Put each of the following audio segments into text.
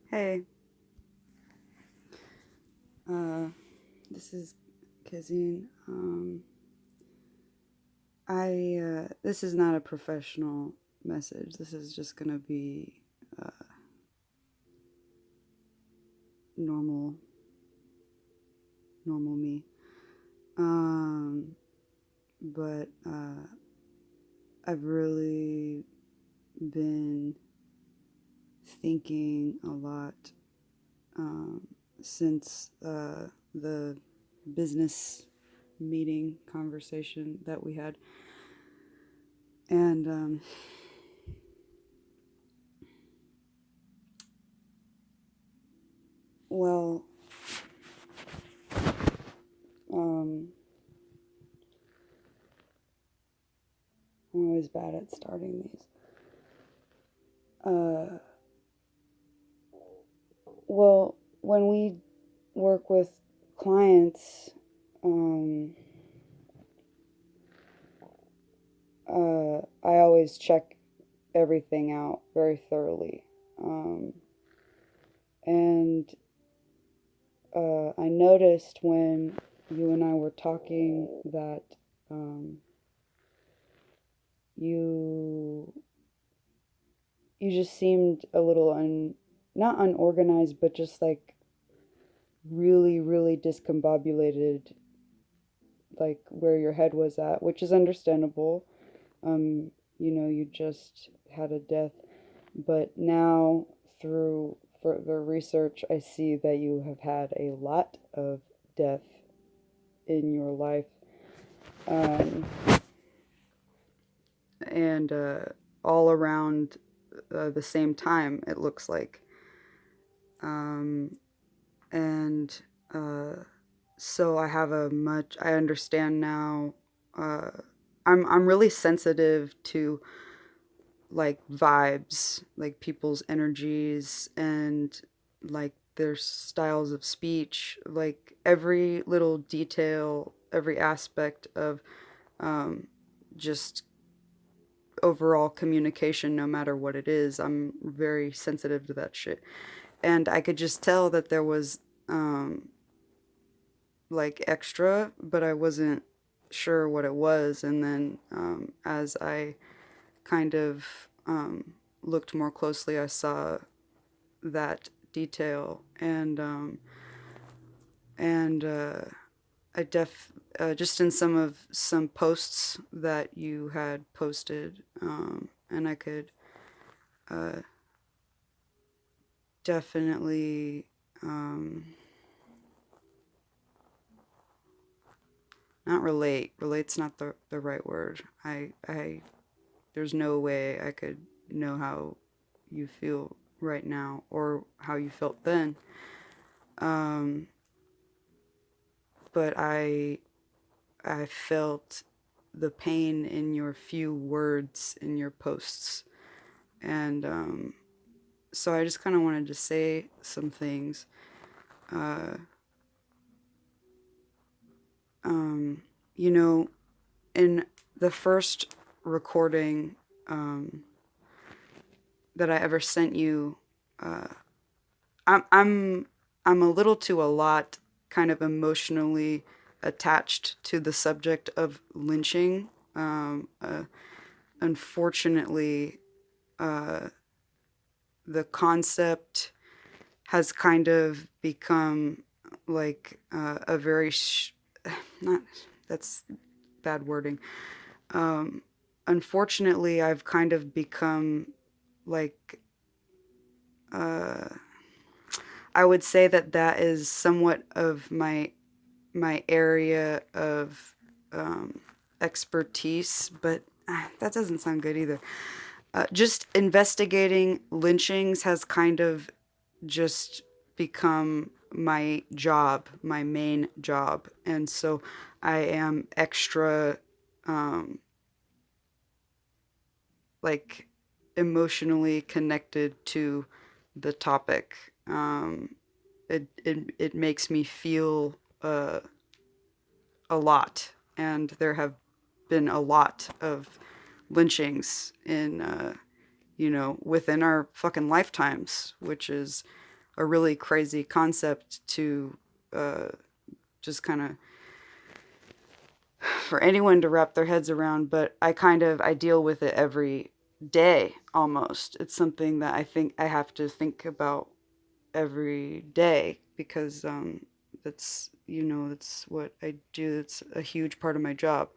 Hey, uh, this is Kazine. This is not a professional message. This is just gonna be uh, normal, normal me. Um, but I've really been thinking a lot um, since the business meeting conversation that we had, and well, um, I'm always bad at starting these. Uh, well, when we work with clients, um, I always check everything out very thoroughly. Um, and I noticed when you and I were talking that um, you you just seemed a little not unorganized, but just like really, really discombobulated, like where your head was at, which is understandable. You just had a death, but now through further research, I see that you have had a lot of death in your life, um, and all around the same time, it looks like. Um, and uh, so I understand now. Uh, I'm really sensitive to like vibes, like people's energies and like their styles of speech, like every little detail, every aspect of um, just overall communication, no matter what it is. I'm very sensitive to that shit. And I could just tell that there was like extra, but I wasn't sure what it was. And then as I kind of looked more closely, I saw that detail, and I just in some posts that you had posted, and I could uh, definitely not relate. Relate's not the right word. I there's no way I could know how you feel right now or how you felt then. Um, but I felt the pain in your few words in your posts, and so I just kind of wanted to say some things. Uh, um, you know, in the first recording um, that I ever sent you, uh, I'm I'm I'm a little to a lot kind of emotionally attached to the subject of lynching. Unfortunately, uh, the concept has kind of become like a very not that's bad wording. Um, Unfortunately, I've kind of become like uh, I would say that that is somewhat of my area of um, expertise, but that doesn't sound good either. Just investigating lynchings has kind of just become my job, my main job. And so I am extra, um, like, emotionally connected to the topic. It makes me feel a lot. And there have been a lot of lynchings in, within our fucking lifetimes, which is a really crazy concept to uh, just kind of for anyone to wrap their heads around, but I deal with it every day almost. It's something that I think I have to think about every day because that's that's what I do. It's a huge part of my job.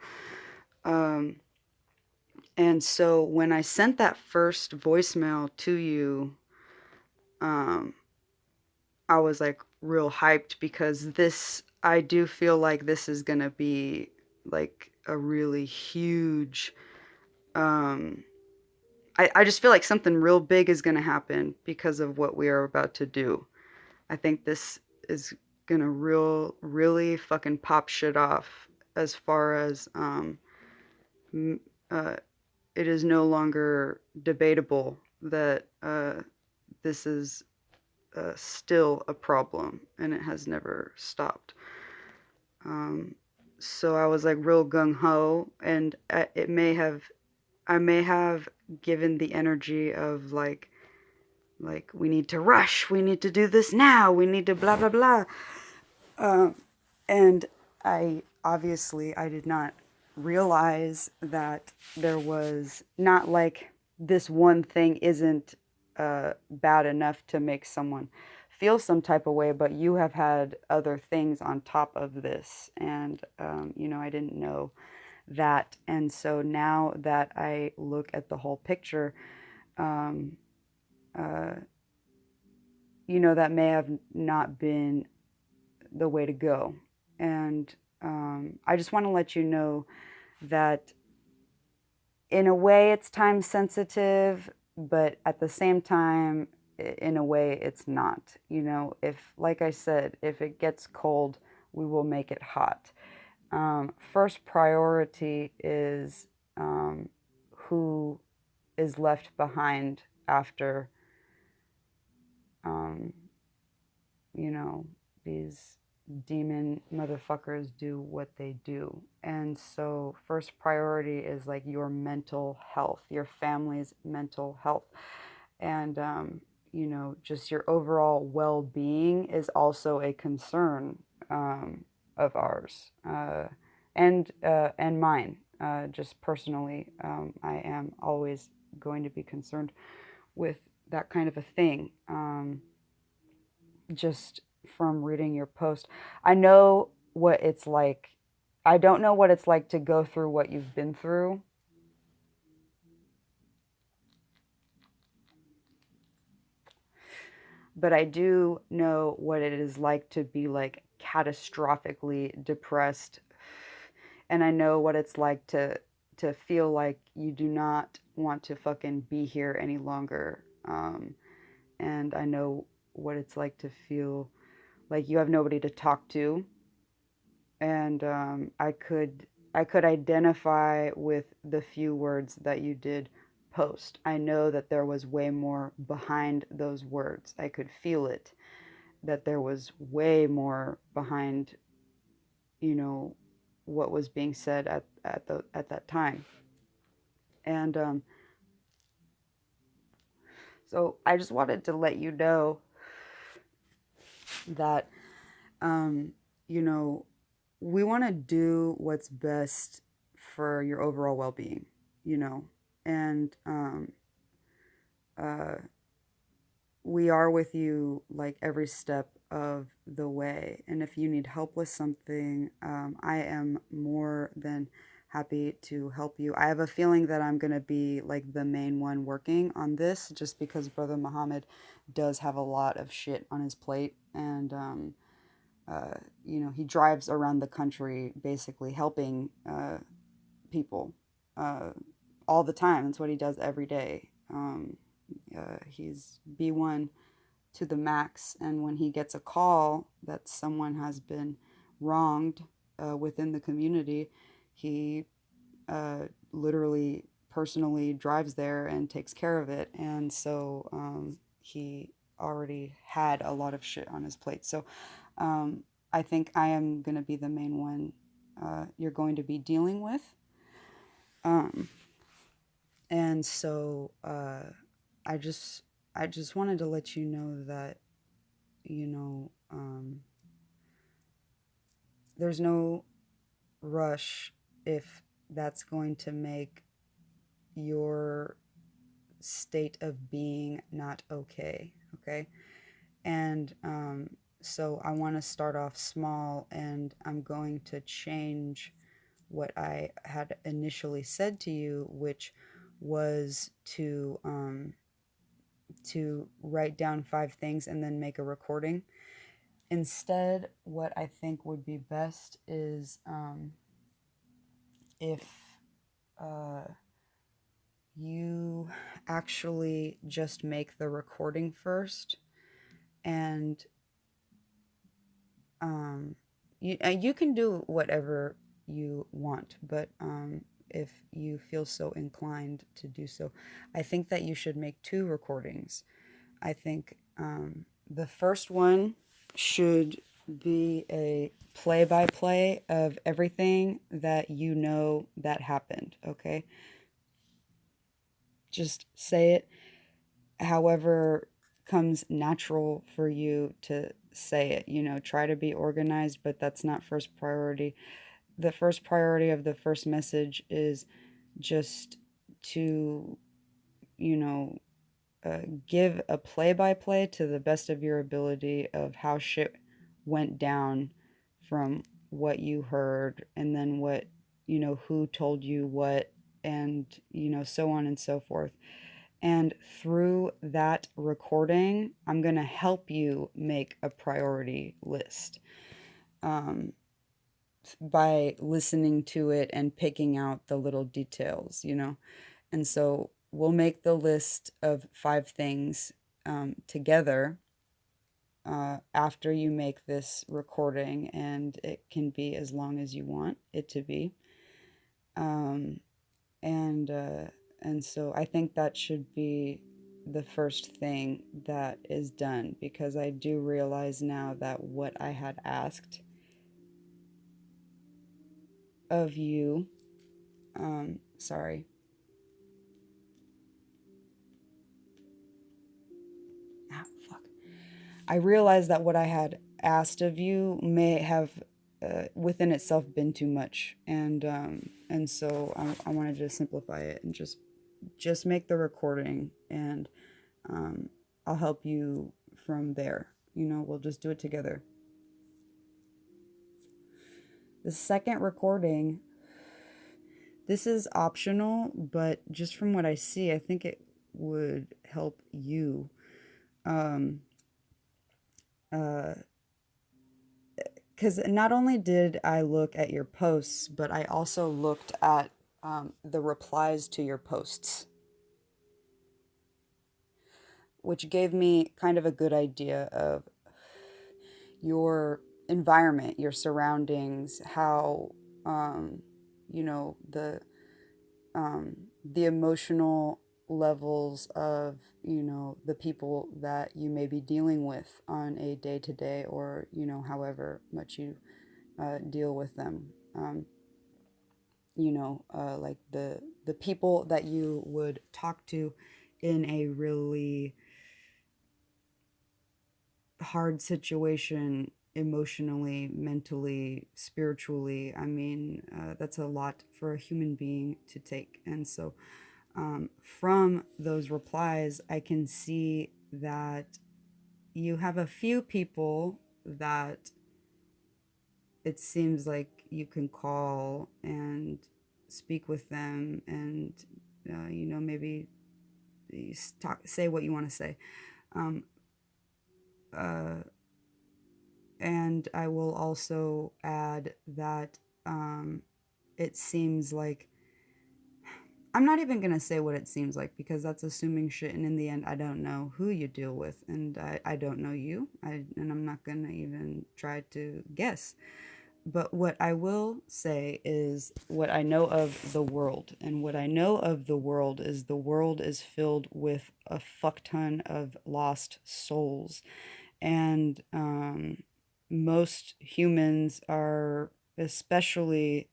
Um, and so when I sent that first voicemail to you, um, I was like real hyped because this I do feel like this is gonna be like a really huge I just feel like something real big is gonna happen because of what we are about to do. I think this is gonna really fucking pop shit off as far as uh, it is no longer debatable that this is still a problem and it has never stopped. Um, so I was like real gung ho, and I may have given the energy of like we need to rush, we need to do this now, we need to blah blah blah. Um, and I obviously I did not realize that there was not like this one thing isn't bad enough to make someone feel some type of way, but you have had other things on top of this, and I didn't know that, and so now that I look at the whole picture, um, uh, that may have not been the way to go. And I just want to let you know that in a way it's time sensitive, but at the same time, in a way it's not. If, like I said, if it gets cold, we will make it hot. First priority is who is left behind after, um, you know, these demon motherfuckers do what they do. And so, first priority is like your mental health, your family's mental health. And, just your overall well being is also a concern of ours and mine. Just personally, I am always going to be concerned with that kind of a thing. Just from reading your post. I know what it's like. I don't know what it's like to go through what you've been through, but I do know what it is like to be like catastrophically depressed. And I know what it's like to feel like you do not want to fucking be here any longer. And I know what it's like to feel like you have nobody to talk to, and I could identify with the few words that you did post. I know that there was way more behind those words. I could feel it, that there was way more behind, you know, what was being said at that time. And so I just wanted to let you know that um, you know, we want to do what's best for your overall well-being, and uh, we are with you like every step of the way. And if you need help with something, I am more than happy to help you. I have a feeling that I'm going to be like the main one working on this just because Brother Muhammad does have a lot of shit on his plate. And uh, he drives around the country basically helping people uh, all the time. That's what he does every day. He's B1 to the max, and when he gets a call that someone has been wronged within the community, he literally personally drives there and takes care of it. And so he already had a lot of shit on his plate. So I think I am going to be the main one you're going to be dealing with. Um, and so I just wanted to let you know that there's no rush if that's going to make your state of being not okay. Okay. And so I want to start off small, and I'm going to change what I had initially said to you, which was to write down 5 things and then make a recording. Instead, what I think would be best is if uh, you actually just make the recording first, and you can do whatever you want, but if you feel so inclined to do so, I think that you should make 2 recordings. I think the first one should be a play by play of everything that you know that happened, okay? Just say it however comes natural for you to say it. Try to be organized, but that's not first priority. The first priority of the first message is just to, you know, give a play by play to the best of your ability of how shit went down from what you heard, and then who told you what, and, so on and so forth. And through that recording, I'm going to help you make a priority list um, by listening to it and picking out the little details. And so we'll make the list of 5 things together after you make this recording, and it can be as long as you want it to be. Um, and uh, and so I think that should be the first thing that is done, because I do realize now that what I had asked of you, sorry, fuck, I realized that what I had asked of you may have within itself been too much, and so I wanted to simplify it and just make the recording, and um, I'll help you from there. We'll just do it together. The second recording, this is optional, but just from what I see, I think it would help you. Um, uh, because not only did I look at your posts, but I also looked at the replies to your posts, which gave me kind of a good idea of your environment, your surroundings, how um, the the emotional levels of the people that you may be dealing with on a day to day, or however much you deal with them. Like the people that you would talk to in a really hard situation, emotionally, mentally, spiritually. I mean, that's a lot for a human being to take. And so from those replies, I can see that you have a few people that it seems like you can call and speak with them, and maybe say what you want to say. Um, uh, and I will also add that it seems like, I'm not even going to say what it seems like, because that's assuming shit. And in the end, I don't know who you deal with. And I don't know you. And I'm not going to even try to guess. But what I will say is what I know of the world. And what I know of the world is filled with a fuck ton of lost souls. And most humans are, especially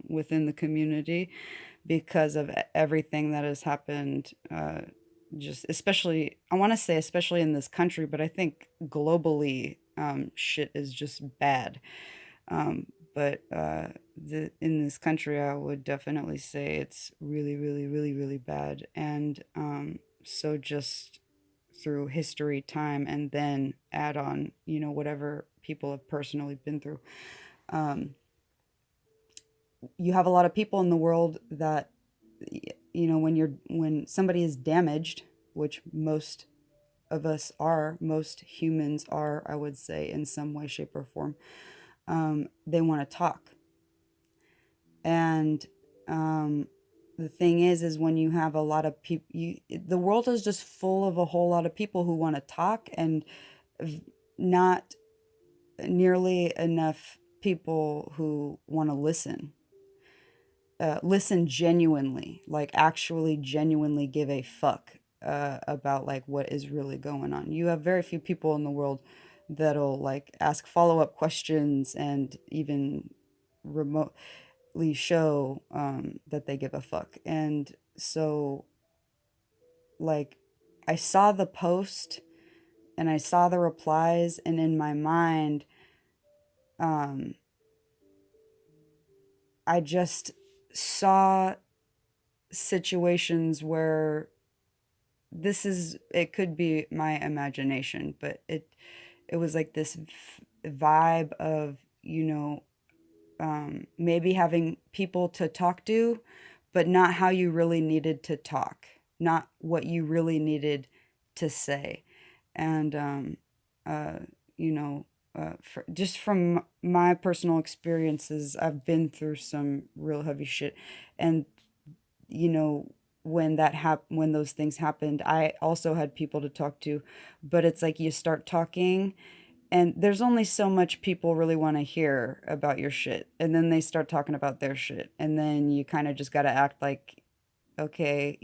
within the community, because of everything that has happened just especially, I want to say especially in this country, but I think globally, shit is just bad. Um, but in this country, I would definitely say it's really, really, really, really bad. And so just through history, time, and then add on, whatever people have personally been through. Um, you have a lot of people in the world that, when somebody is damaged, which most of us are, most humans are, I would say, in some way, shape, or form, they want to talk. And the thing is when you have a lot of people, the world is just full of a whole lot of people who want to talk, and not nearly enough people who want to listen. Listen genuinely, like actually genuinely give a fuck about like what is really going on. You have very few people in the world that'll like ask follow-up questions and even remotely show that they give a fuck. And so, like, I saw the post and I saw the replies, and in my mind, um, I just saw situations where it could be my imagination, but it was like this vibe of, maybe having people to talk to, but not how you really needed to talk, not what you really needed to say. And, uh, you know, just from my personal experiences, I've been through some real heavy shit. And, you know, when those things happened, I also had people to talk to, but it's like you start talking and there's only so much people really want to hear about your shit, and then they start talking about their shit, and then you kind of just got to act like, okay,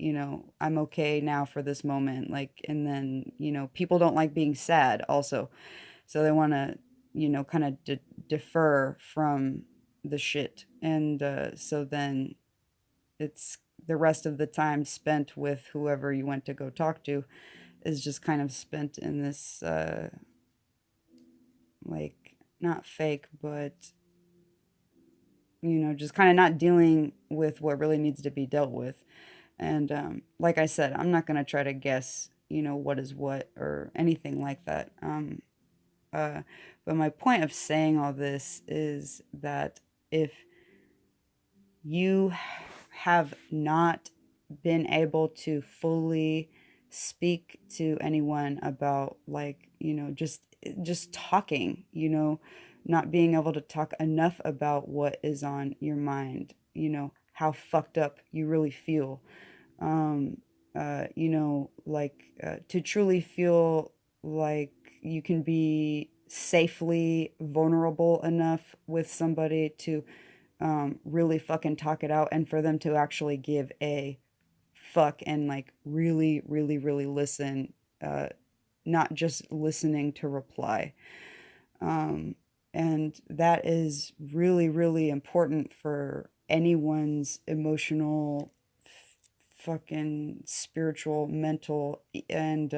I'm okay now for this moment, like. And then, people don't like being sad also, so they want to, kind of defer from the shit. And so then it's the rest of the time spent with whoever you went to go talk to is just kind of spent in this like, not fake, but just kind of not dealing with what really needs to be dealt with. And like I said, I'm not going to try to guess, what is what or anything like that. Uh, but my point of saying all this is that if you have not been able to fully speak to anyone about, like, just talking, not being able to talk enough about what is on your mind, how fucked up you really feel, um like, to truly feel like you can be safely vulnerable enough with somebody to really fucking talk it out, and for them to actually give a fuck and like really, really, really listen, uh, not just listening to reply. Um, and that is really, really important for anyone's emotional, fucking spiritual, mental, and,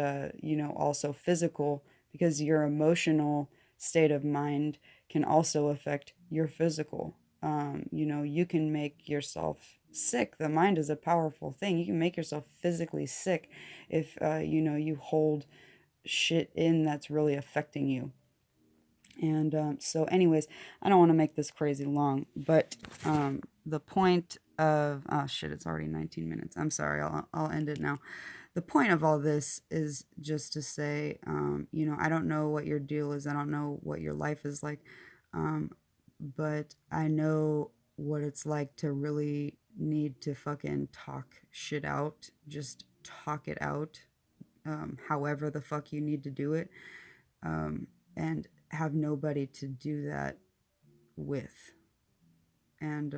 also physical, because your emotional state of mind can also affect your physical. You can make yourself sick. The mind is a powerful thing. You can make yourself physically sick if, you hold shit in that's really affecting you. And so, anyways, I don't want to make this crazy long, but the point of, oh shit, it's already 19 minutes. I'm sorry, I'll end it now. The point of all this is just to say, I don't know what your deal is. I don't know what your life is like, um, but I know what it's like to really need to fucking talk shit out. Just talk it out, however the fuck you need to do it, um, and have nobody to do that with. And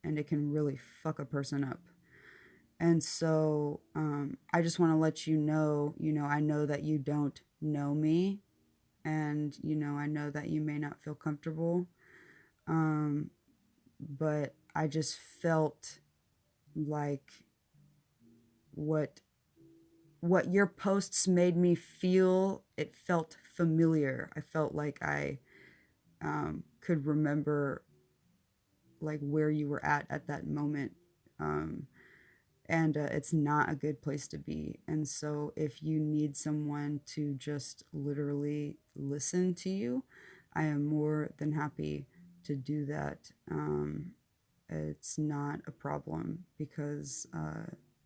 and it can really fuck a person up. And so I just want to let you know, I know that you don't know me, and I know that you may not feel comfortable, um, but I just felt like what what your posts made me feel, it felt familiar. I felt like I could remember like where you were at that moment. Um, and it's not a good place to be. And so, if you need someone to just literally listen to you, I am more than happy to do that. It's not a problem because,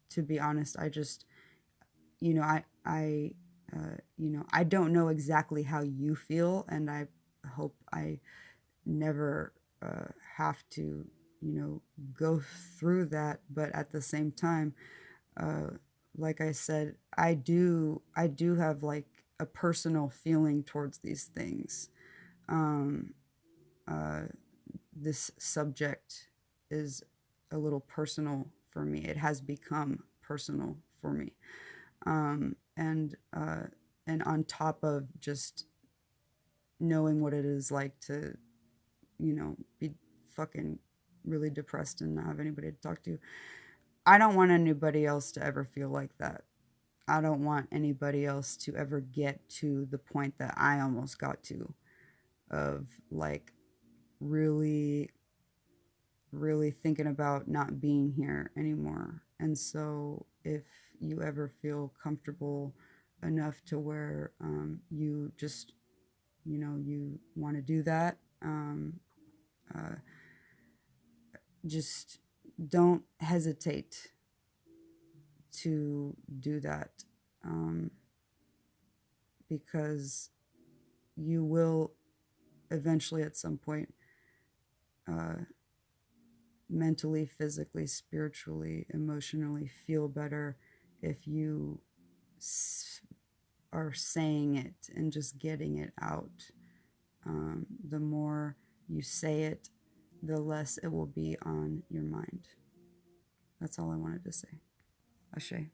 to be honest, I just, I don't know exactly how you feel, and I hope I never have to, you know, go through that. But at the same time, uh, like I said, I do have like a personal feeling towards these things. Um, uh, this subject is a little personal for me. It has become personal for me. And on top of just knowing what it is like to, be fucking really depressed and not have anybody to talk to, I don't want anybody else to ever feel like that. I don't want anybody else to ever get to the point that I almost got to, of like really, really thinking about not being here anymore. And so, if you ever feel comfortable enough to where you just, you want to do that, uh, just don't hesitate to do that, um, because you will eventually, at some point, uh, mentally, physically, spiritually, emotionally feel better if you s- are saying it and just getting it out. The more you say it, the less it will be on your mind. That's all I wanted to say. Ashe.